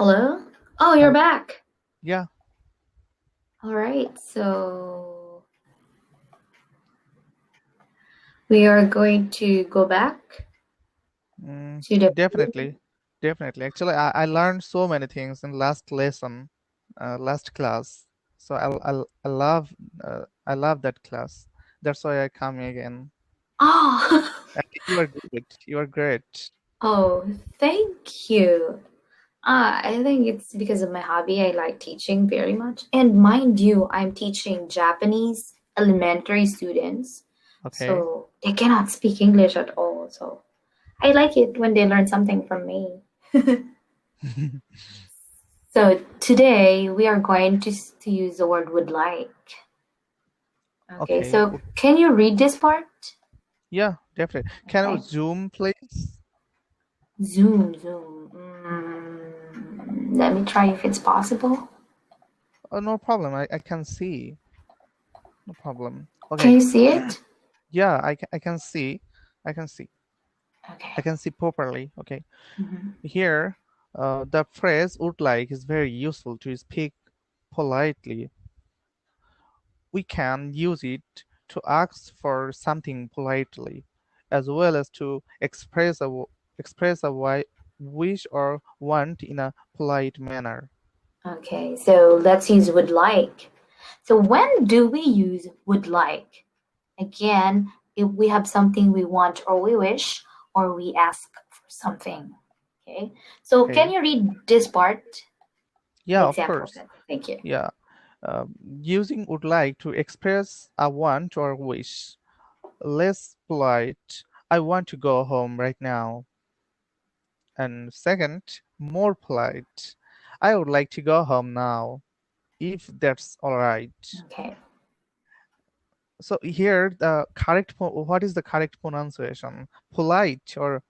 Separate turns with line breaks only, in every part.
Hello? Oh, you're
Hi.
back.
Yeah.
All right, so we are going to go back
Mm,
to the.
definitely. Definitely. Actually, I learned so many things in last lesson, last class. So I love that class. That's why I come again.
Oh,
And you are good. You are great.
oh, thank you. I think it's because of my hobby. I like teaching very much. And mind you, I'm teaching Japanese elementary students,
Okay.
so they cannot speak English at all. So I like it when they learn something from me. So today we are going to use the word would like. Okay,
Okay.
so can you read this part?
Yeah, definitely. Can you
Okay.
zoom, please?
Zoom. Let me try if it's possible.
Oh, no problem. I can see. No problem.
Can
Okay.
you see it?
Yeah, I can see. I can see. I
Okay.
can see properly. Okay.
Mhm.
Here, the phrase would like is very useful to speak politely. We can use it to ask for something politely, as well as to express a wish or want in a polite manner.
Okay, so let's use would like. So when do we use would like? Again, if we have something we want or we wish, or we ask for something. Okay, so can
Okay.
you read this part? The
Yeah, of
example of
course.
it. Thank you.
Yeah. Using would like to express a want or wish. Less polite. I want to go home right now. And second, more polite. I would like to go home now, if that's all right.
Okay.
So here, what is the correct pronunciation? Polite, or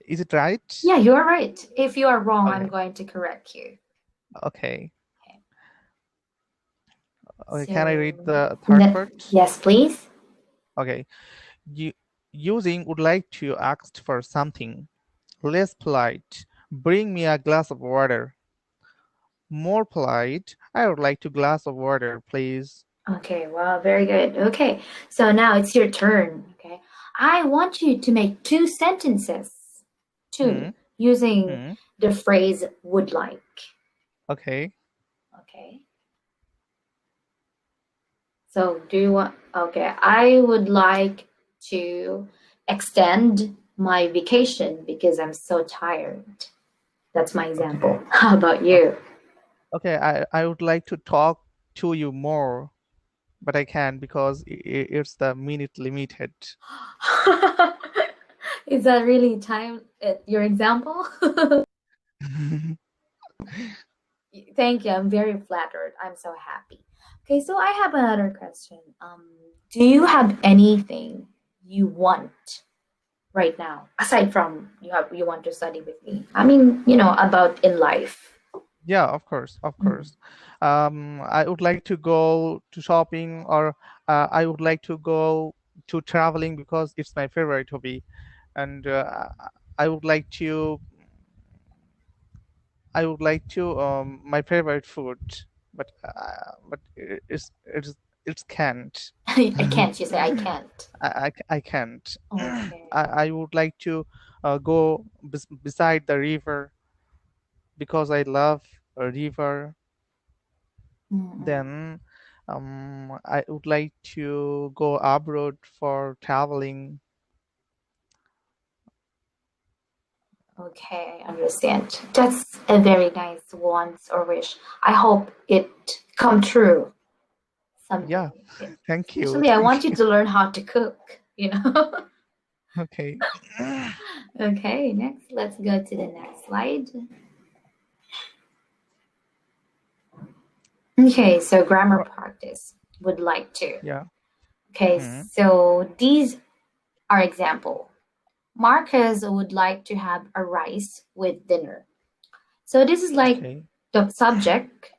is it right?
Yeah, you're right. If you are wrong, I'm
Okay,
going to correct you.
okay.
Okay.
Okay, can I read
So,
the third part?
yes, please.
Okay. You, using would like to ask for something. Less polite. Bring me a glass of water. More polite. I would like to glass of water, please.
Okay, well, very good. Okay, so now it's your turn. Okay, I want you to make two sentences, two,
Hmm.
using
Hmm.
the phrase would like.
Okay.
Okay, so do you want, okay, I would like to extend my vacation because I'm so tired. That's my example.
Okay.
How about
Okay.
you?
Okay. I would like to talk to you more, but I can't because it's the minute limited.
Is that really time your example? Thank you. I'm very flattered. I'm so happy. Okay, so I have another question. Do you have anything you want right now aside from you want to study with me? I mean, about in life.
Yeah, of course, of
Mm.
course. I would like to go to shopping, or I would like to go to traveling because it's my favorite hobby, and I would like to my favorite food, but it's can't.
I can't. You say I can't.
I can't.
Okay.
I would like to go beside the river because I love a river.
Mm-mm.
Then I would like to go abroad for traveling.
Okay, I understand. That's a very nice want or wish. I hope it come true
Yeah,
someday.
thank you,
Especially, I want
thank
you
you.
to learn how to cook.
Okay.
Okay, next, let's go to the next slide. Okay, so grammar
What?
practice would like to.
Yeah.
Okay,
Hmm.
so these are example. Marcus would like to have a rice with dinner. So this is like
Okay.
the subject.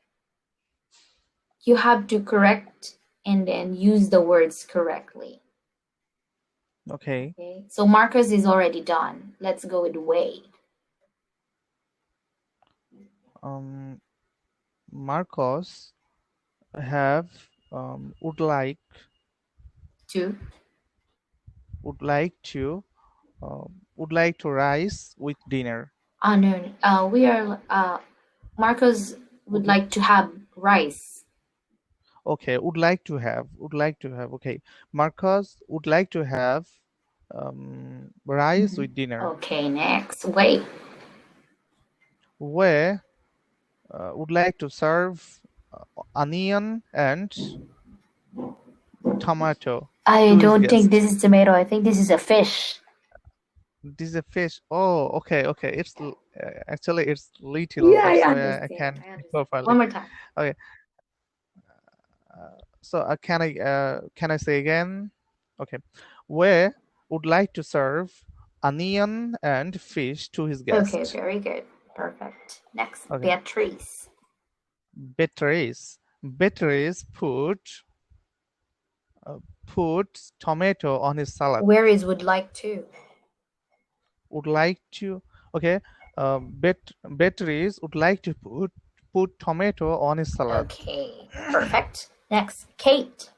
You have to correct and then use the words correctly.
Okay.
Okay, so Marcus is already done. Let's go with Wade.
Um, Marcos have
Two.
would like to would like to rise with dinner.
No. We are. Marcos would
Would li-
like to have rice.
okay, would like to have. Okay, Marcos would like to have rice
Mhm.
with dinner.
Okay, next. Wait.
Where would like to serve onion and tomato
I
to his
don't think
guest.
this is tomato. I think this is a fish.
This is a fish. Oh, okay, okay. Actually it's little.
Yeah, I
That's why I
understand.
can
I
speak
understand. One
properly.
more time.
Okay. So can I say again? Okay. Where would like to serve onion and fish to his
Okay,
guest.
very good. Perfect. Next,
Okay.
Beatrice.
Beatrice put tomato on his salad.
Where is would like to?
Would like to okay. Beatrice would like to put tomato on his salad.
Okay, perfect. Next, Kate.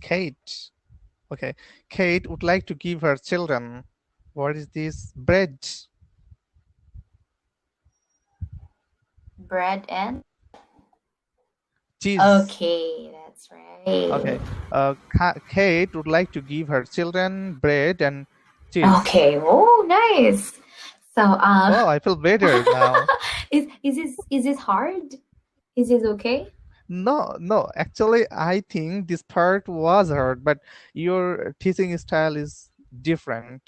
Kate. Okay. Kate would like to give her children. What is this? Bread.
Bread and.
Cheese.
Okay, that's right.
Okay. Kate would like to give her children bread and cheese.
Okay. Oh, nice. So,
Oh, I feel better now.
is this hard? Is this okay?
No, no. Actually, I think this part was hard, but your teaching style is different.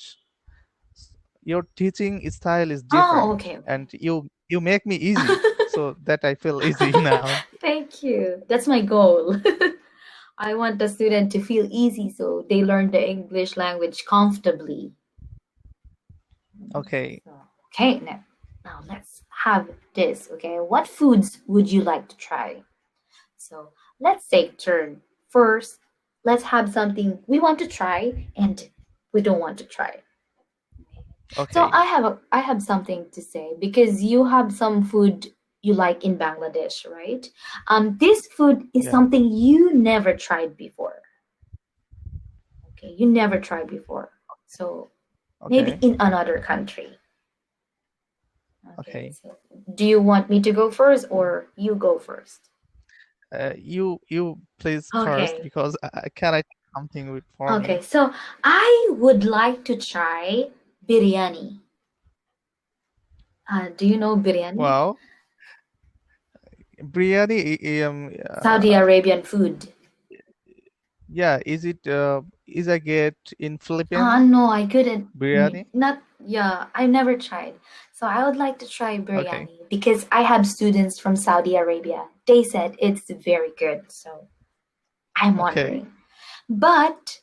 Your teaching style is
Oh,
different,
okay, okay.
and you make me easy, so that I feel easy now.
Thank you. That's my goal. I want the student to feel easy so they learn the English language comfortably.
Okay.
So, okay, now let's have this. Okay, what foods would you like to try? So let's take turn. First, let's have something we want to try and we don't want to try. So
Okay.
I have something to say because you have some food you like in Bangladesh, right? This food is
Yeah.
something you never tried before. Okay, you never tried before. So maybe
Okay.
in another country. Okay,
Okay.
so do you want me to go first or you go first?
You please first
Okay.
because I can I something with for
Okay,
me.
so I would like to try biryani. Do you know biryani?
Well, biryani.
Saudi Arabian food.
Yeah. Is I get in Philippines
No, I couldn't.
biryani?
Not, yeah, I never tried. So I would like to try
Okay.
biryani because I have students from Saudi Arabia. They said it's very good. So I'm
Okay.
wondering. But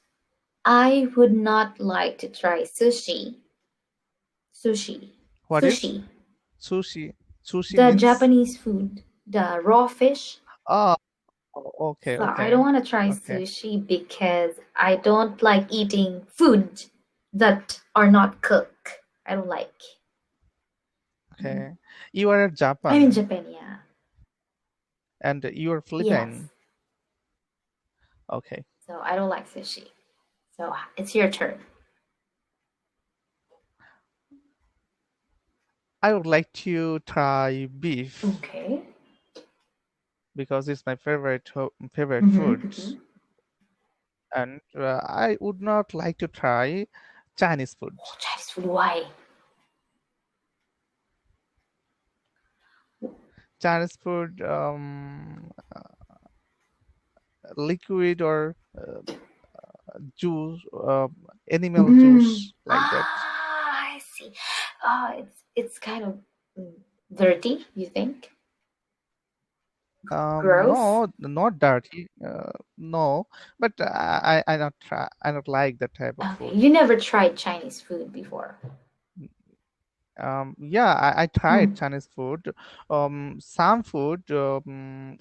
I would not like to try sushi. Sushi.
What is
Sushi.
sushi? Sushi
The
means
Japanese food. The raw fish.
oh, okay,
So I don't
okay,
want to try
okay,
sushi because I don't like eating food that are not cooked. I don't like. Mhm.
okay. You are
I'm in
Japan
Japan, yeah.
and you are
Yes.
Philippine. Okay.
So I don't like sushi. So it's your turn.
I would like to try beef
Okay.
because it's my favorite
Mm-hmm,
food,
mm-hmm.
and I would not like to try Chinese food.
Oh, Chinese food. Why?
Chinese food, liquid or juice, animal
Mm.
juice like that.
I see. It's kind of mm, dirty. You think? Gross.
No, not dirty. No, but I not try. I not like that type of
Okay.
food.
You never tried Chinese food before.
Yeah, I tried
Mm.
Chinese food. Some food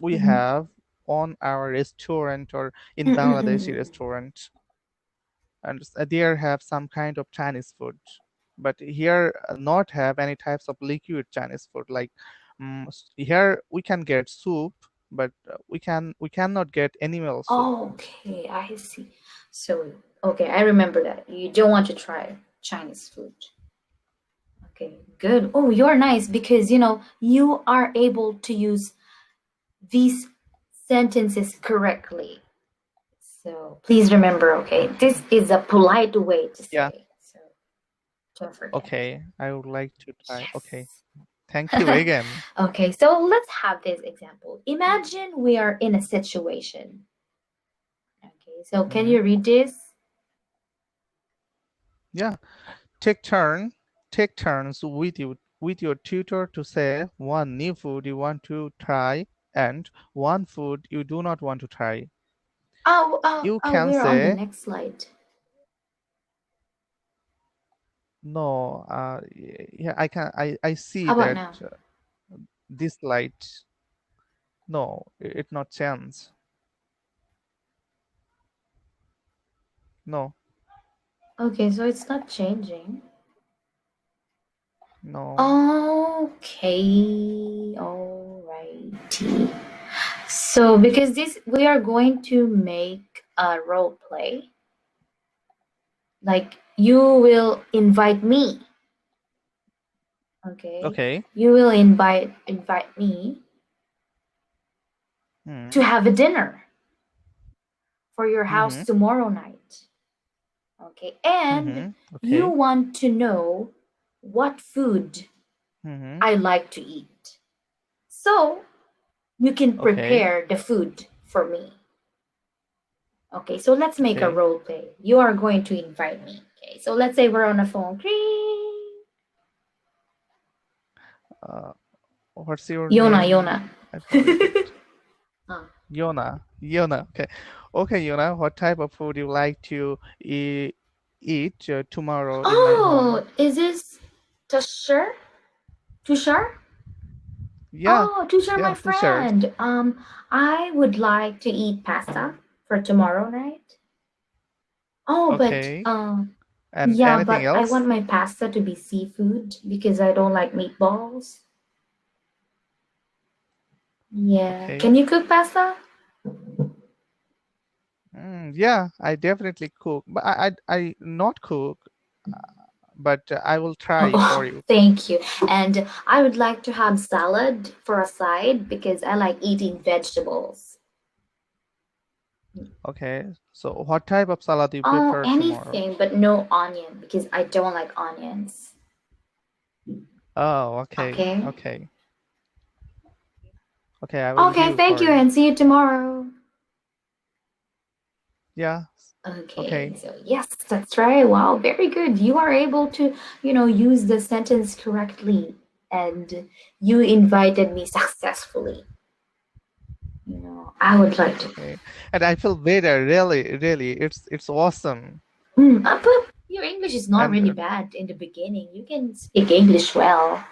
we
Mm-hmm.
have on our restaurant or in Bangladeshi
Mm-mm-mm.
restaurant, and there have some kind of Chinese food. But here not have any types of liquid Chinese food like Here we can get soup, but we cannot get animal soup.
Okay, I see. So, okay, I remember that. You don't want to try Chinese food. Okay, good. Oh, you're nice because you are able to use these sentences correctly. So please remember, okay, this is a polite way to
Yeah.
say. So don't forget.
Okay. I would like to try. Okay.
Yes.
Thank you again.
Okay, so let's have this example. Imagine we are in a situation. Okay, so can
Hmm.
you read this?
Yeah. Take turn. Take turns with your tutor to say one new food you want to try and one food you do not want to try. You can
We're on the
say
next slide.
no. Yeah, I see
How about
that
now?
this light. No, it not chance. No,
Okay, so it's not changing.
no.
Okay, alrighty. So because this we are going to make a role play. Like you will invite me, okay?
Okay.
You will invite me to
Hmm.
have a dinner for your house
Mm-hmm.
tomorrow night. Okay? And
Mm-hmm.
you
Okay.
want to know what food
Mm-hmm.
I like to eat. So you can
Okay.
prepare the food for me. Okay, so let's make a
Okay.
role play. You are going to invite me. Okay, so let's say we're on a phone. Ring.
Uh, what's your
Yona,
name?
Yona.
I forget.
Ah.
Yona. Yona. Okay. Okay, Yona. What type of food you like to eat tomorrow in my home?
Oh, is this Tushar? Tushar?
Yeah.
Oh, Tushar, my
Yeah. T-shirt.
friend. I would like to eat pasta for tomorrow night. Oh, but
Okay. And
yeah,
anything
but I
else?
want my pasta to be seafood because I don't like meatballs. Yeah.
Okay.
Can you cook pasta?
Yeah, I definitely cook, but I not cook, but I will try for
Oh,
you.
thank you. And I would like to have salad for a side because I like eating vegetables.
Okay. So what type of salad you
Oh,
prefer tomorrow?
anything but no onion because I don't like onions.
Oh, okay.
Okay.
Okay. Okay, I will
Okay,
do
thank
for
you
you.
and see you tomorrow.
Yeah.
Okay,
Okay.
so yes, that's right. Wow, very good. You are able to, use the sentence correctly and you invited me successfully. I would like to.
Okay. And I feel better, really, really. It's awesome.
But your English is not
And
really bad in the beginning. You can speak English well.
okay,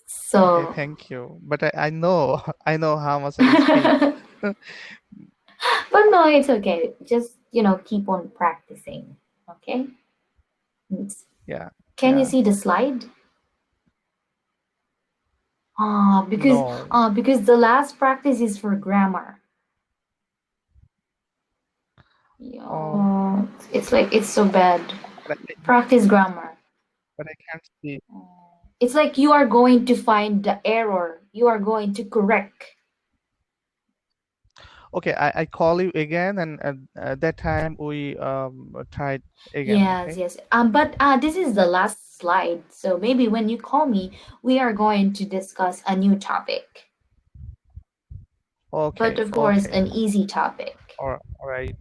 So,
thank you. But I know I know how much I speak.
but no, it's okay. Just, keep on practicing. Okay?
Yeah.
Can you
Yeah.
see the slide? Ah,
No.
because the last practice is for grammar.
Oh,
Yeah, it's like it's so bad.
but
Practice grammar.
I can't see.
It's like you are going to find the error. You are going to correct.
Okay, I call you again, and at that time we tried again.
Yes,
Okay.
yes. But this is the last slide. So maybe when you call me, we are going to discuss a new topic. But
Okay.
of course,
Okay.
an easy topic.
All right.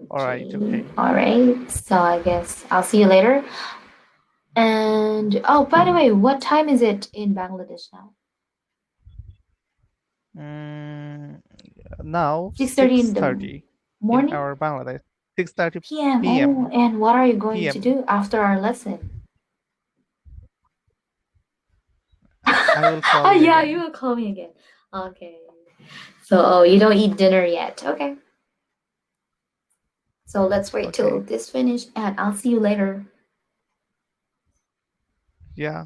All right.
Okay.
Okay.
All right. So I guess I'll see you later. And oh, by the way, what time is it in Bangladesh now?
Mm, now
6:30 in
six
the
thirty in
morning?
our Bangladesh. 6:30
PM. Oh,
p.m.
and what are you going to
p.m.
do after our lesson?
I will
Oh,
call you
yeah, you
again.
will call me again. Okay. So, oh, you don't eat dinner yet. Okay. So let's wait till
Okay.
this finished and I'll see you later.
Yeah.